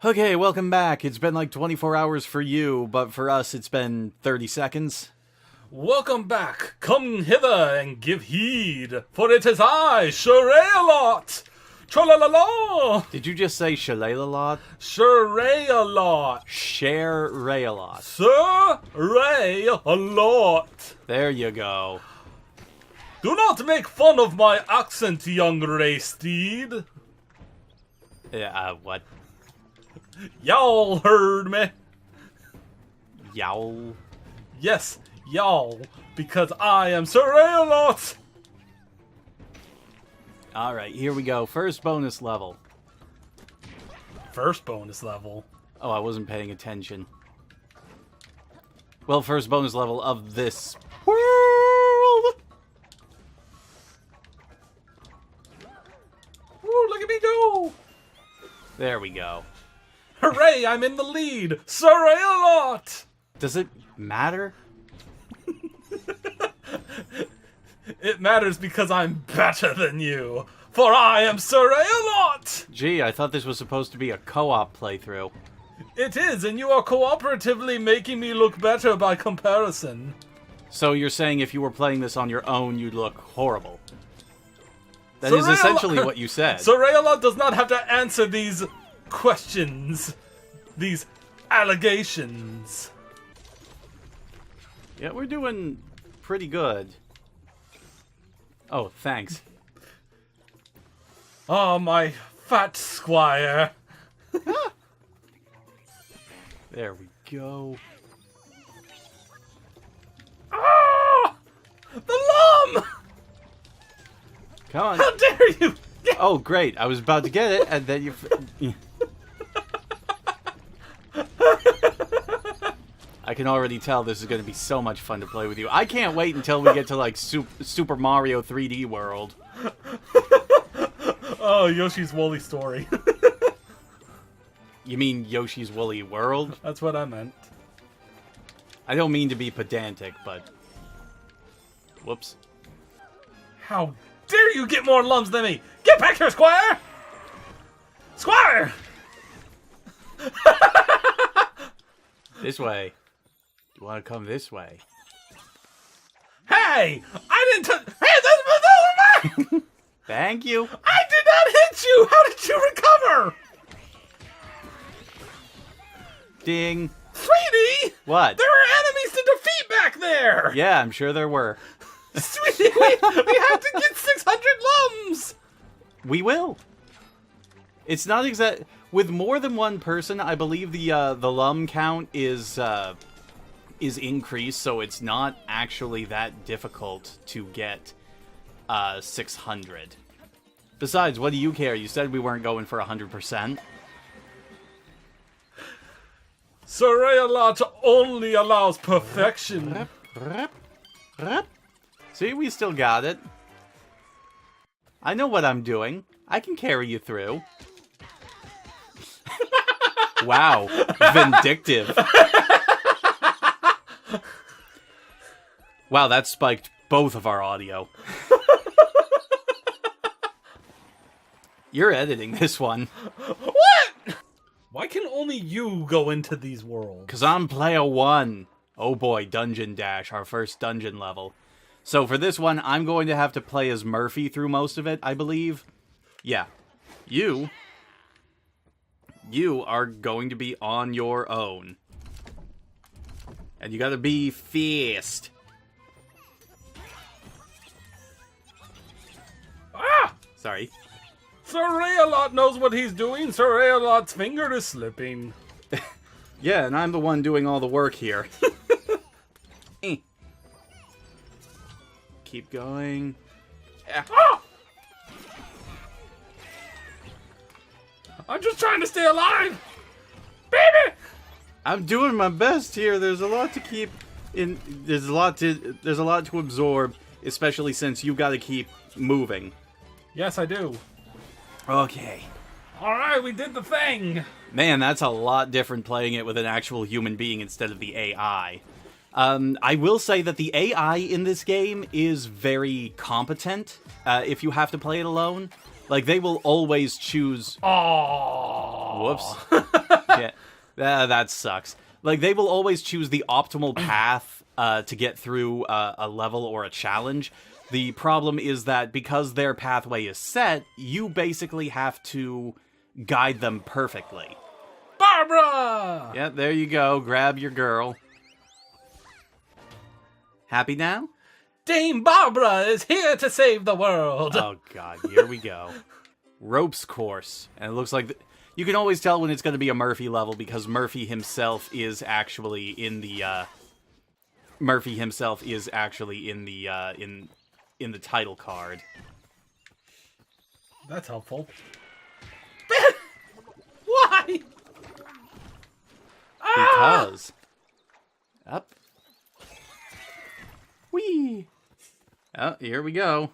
Okay, welcome back. It's been like 24 hours for you, but for us it's been 30 seconds. Welcome back. Come hither and give heed, for it is I, Sharae-a-lot. Tra-la-la-la. Did you just say Shalalalot? Sharae-a-lot. Share-ray-a-lot. Sharae-a-lot. There you go. Do not make fun of my accent, young Ray Steed. What? Y'all heard me. Yowl? Yes, y'all, because I am Sharae-a-lot. Alright, here we go. First bonus level. First bonus level. Oh, I wasn't paying attention. Well, first bonus level of this world! Woo, look at me go. There we go. Hooray, I'm in the lead. Sharae-a-lot. Does it matter? It matters because I'm better than you, for I am Sharae-a-lot! Gee, I thought this was supposed to be a co-op playthrough. It is, and you are cooperatively making me look better by comparison. So you're saying if you were playing this on your own, you'd look horrible? That is essentially what you said. Sharae-a-lot does not have to answer these questions, these allegations. Yeah, we're doing pretty good. Oh, thanks. Oh, my fat squire. There we go. Ah! The lum! Come on. How dare you! Oh, great. I was about to get it, and then you... I can already tell this is going to be so much fun to play with you. I can't wait until we get to, like, Super Mario 3D World. Oh, Yoshi's Woolly Story. You mean Yoshi's Woolly World? That's what I meant. I don't mean to be pedantic, but... Whoops. How dare you get more lums than me! Get back here, Squire! Squire! This way. You want to come this way? Hey! I didn't touch... Hey, that's my... Thank you. I did not hit you! How did you recover? Ding. Sweetie! What? There are enemies to defeat back there! Yeah, I'm sure there were. Sweetie, we have to get 600 lums! We will. It's not exact... With more than one person, I believe the lum count is increased, so it's not actually that difficult to get 600. Besides, what do you care? You said we weren't going for 100%. Sharae-a-lot only allows perfection. See, we still got it. I know what I'm doing. I can carry you through. Wow. Vindictive. Wow, that spiked both of our audio. You're editing this one. What? Why can only you go into these worlds? Because I'm player 1. Oh boy, Dungeon Dash, our first dungeon level. So for this one, I'm going to have to play as Murphy through most of it, I believe. Yeah. You are going to be on your own. And you gotta be fast. Ah! Sorry. Sharae-a-lot knows what he's doing. Sharae-a-lot's finger is slipping. Yeah, and I'm the one doing all the work here. Keep going. Ah! I'm just trying to stay alive! Baby! I'm doing my best here. There's a lot to keep in. There's a lot to absorb, especially since you got to keep moving. Yes, I do. Okay. Alright, we did the thing! Man, that's a lot different playing it with an actual human being instead of the AI. I will say that the AI in this game is very competent if you have to play it alone. Like, they will always choose... Oh. Whoops. Yeah, that sucks. Like, they will always choose the optimal path to get through a level or a challenge. The problem is that because their pathway is set, you basically have to guide them perfectly. Barbara! Yeah, there you go. Grab your girl. Happy now? Dame Barbara is here to save the world. Oh, God. Here we go. Ropes course. And it looks like... You can always tell when it's going to be a Murphy level because Murphy himself is actually in the in the title card. That's helpful. Why? Because up. Whee! Oh, here we go.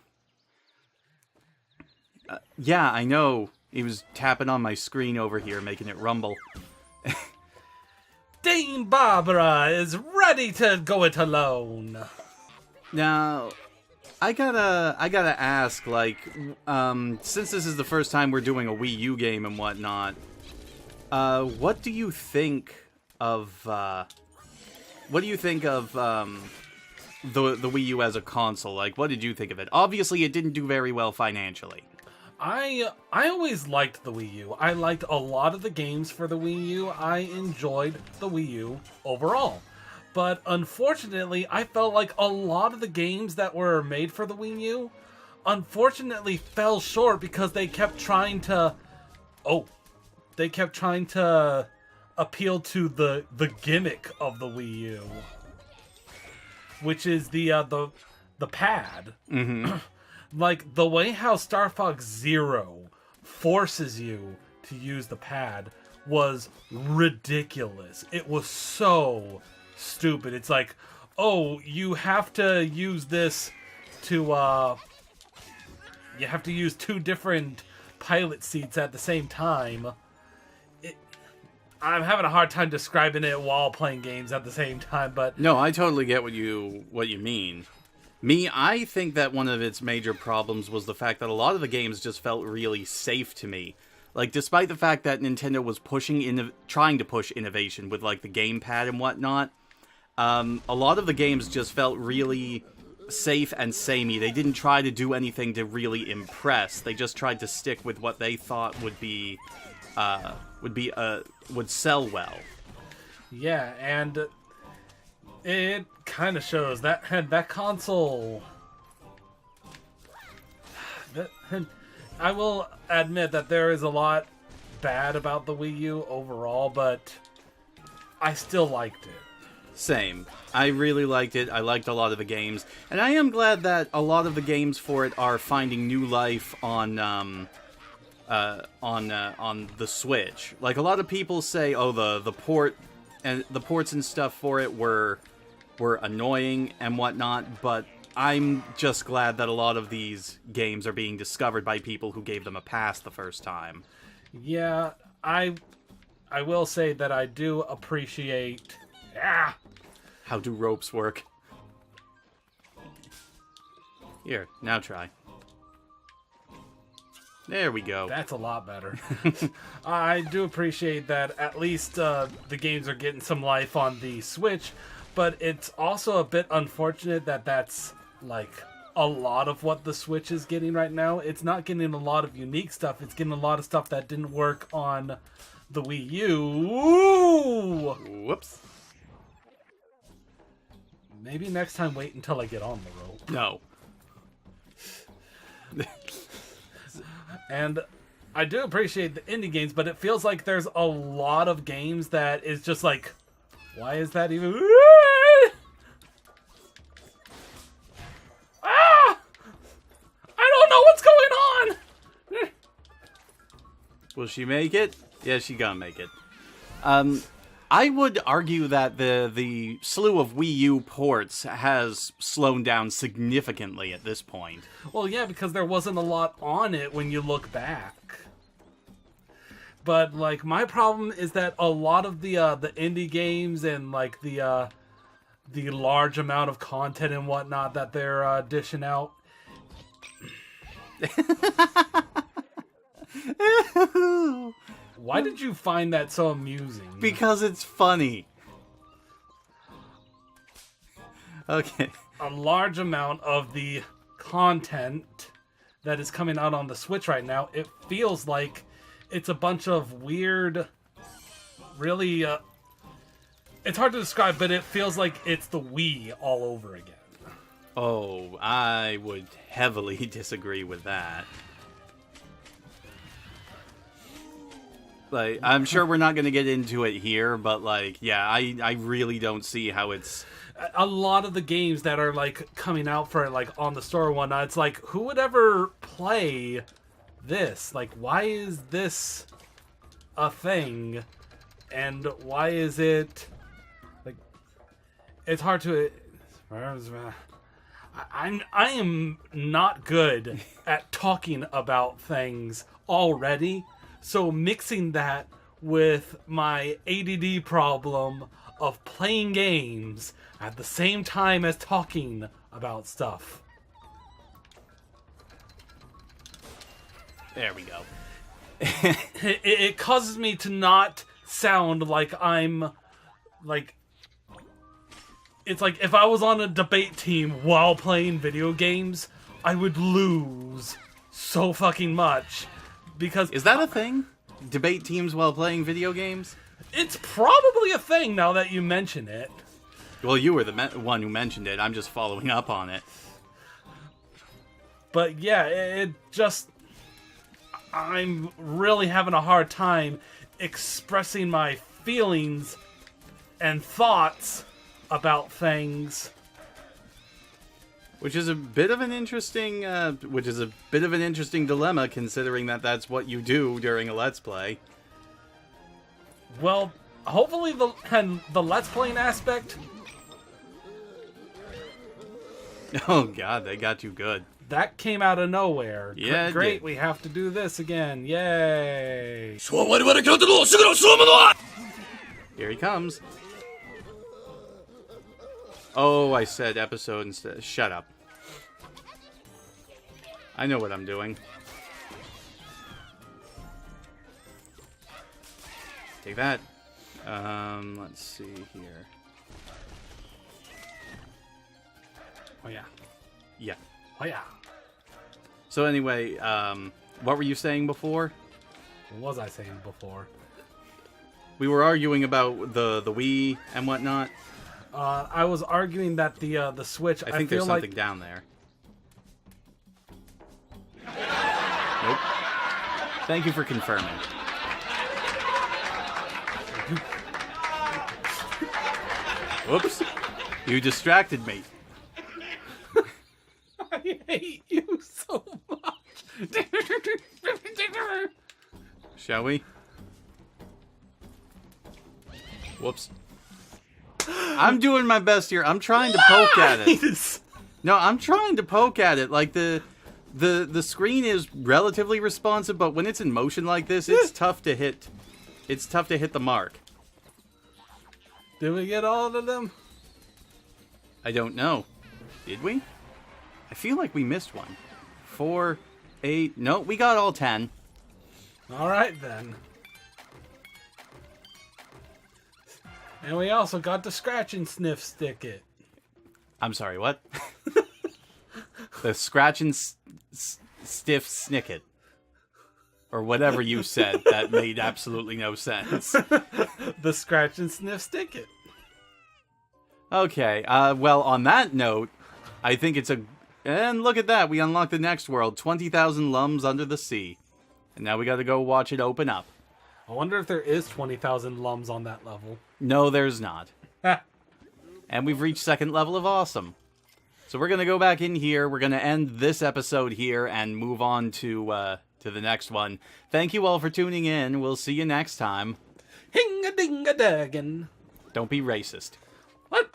Yeah, I know. He was tapping on my screen over here, making it rumble. Dame Barbara is ready to go it alone. Now, I gotta ask, like, since this is the first time we're doing a Wii U game and whatnot, what do you think of the Wii U as a console? Like, what did you think of it? Obviously, it didn't do very well financially. I always liked the Wii U. I liked a lot of the games for the Wii U. I enjoyed the Wii U overall. But unfortunately, I felt like a lot of the games that were made for the Wii U unfortunately fell short because they kept trying to appeal to the gimmick of the Wii U, which is the pad. Mm-hmm. Like, the way how Star Fox Zero forces you to use the pad was ridiculous. It was so stupid. It's like, oh, you have to use this to, you have to use two different pilot seats at the same time. I'm having a hard time describing it while playing games at the same time, but... No, I totally get what you mean. I think that one of its major problems was the fact that a lot of the games just felt really safe to me. Like, despite the fact that Nintendo was trying to push innovation with, like, the gamepad and whatnot, a lot of the games just felt really safe and samey. They didn't try to do anything to really impress. They just tried to stick with what they thought would sell well. Yeah, and it kind of shows that console. I will admit that there is a lot bad about the Wii U overall, but I still liked it. Same. I really liked it. I liked a lot of the games, and I am glad that a lot of the games for it are finding new life on the Switch. Like, a lot of people say, oh, the ports and stuff for it were annoying and whatnot, but I'm just glad that a lot of these games are being discovered by people who gave them a pass the first time. Yeah, I will say that I do appreciate... How do ropes work? Here, now try. There we go. That's a lot better. I do appreciate that at least the games are getting some life on the Switch, but it's also a bit unfortunate that that's, like, a lot of what the Switch is getting right now. It's not getting a lot of unique stuff. It's getting a lot of stuff that didn't work on the Wii U. Ooh! Whoops. Maybe next time wait until I get on the rope. No. And I do appreciate the indie games, but it feels like there's a lot of games that is just like, why is that even... I don't know what's going on! Will she make it? Yeah, she gonna make it. I would argue that the slew of Wii U ports has slowed down significantly at this point. Well, yeah, because there wasn't a lot on it when you look back. But, like, my problem is that a lot of the indie games and, like, the large amount of content and whatnot that they're dishing out... Why did you find that so amusing? Because it's funny. Okay. A large amount of the content that is coming out on the Switch right now, it feels like it's a bunch of weird, really, it's hard to describe, but it feels like it's the Wii all over again. Oh, I would heavily disagree with that. Like, I'm sure we're not going to get into it here, but, like, yeah, I really don't see how it's... A lot of the games that are, like, coming out for, like, on the store and whatnot, it's like, who would ever play this? Like, why is this a thing? And why is it... Like, it's hard to... I am not good at talking about things already, so mixing that with my ADD problem of playing games at the same time as talking about stuff. There we go. It causes me to not sound like I'm, like... It's like if I was on a debate team while playing video games, I would lose so fucking much. Because... Is that a thing? Debate teams while playing video games? It's probably a thing now that you mention it. Well, you were the one who mentioned it. I'm just following up on it. But yeah, it just... I'm really having a hard time expressing my feelings and thoughts about things. Which is a bit of an interesting dilemma, considering that that's what you do during a Let's Play. Well, hopefully the Let's Playing aspect... Oh god, they got you good. That came out of nowhere. Yeah, it great, did. we have to do this again. Yay. Here he comes. Oh, I said episode instead. Shut up. I know what I'm doing. Take that. Let's see here. Oh yeah. Yeah. Oh yeah. So anyway, what were you saying before? What was I saying before? We were arguing about the Wii and whatnot. I was arguing that the Switch. I think feel there's something like... down there. Nope. Thank you for confirming. Whoops. You distracted me. I hate you so much. Shall we? Whoops. I'm doing my best here. I'm trying to poke at it. No, I'm trying to poke at it. Like the screen is relatively responsive, but when it's in motion like this, it's tough to hit. It's tough to hit the mark. Did we get all of them? I don't know. Did we? I feel like we missed one. 4, 8. No, we got all 10. All right then. And we also got the Scratch-and-sniff Stickit. I'm sorry, what? The Scratch-and-sniff Snicket. Or whatever you said. That made absolutely no sense. The Scratch-and-sniff Stickit. Okay, well, on that note, I think it's a... And look at that, we unlocked the next world. 20,000 lums under the sea. And now we gotta go watch it open up. I wonder if there is 20,000 lums on that level. No, there's not. And we've reached second level of awesome. So we're gonna go back in here, we're gonna end this episode here, and move on to the next one. Thank you all for tuning in, we'll see you next time. Hing-a-ding-a-daggin. Don't be racist. What?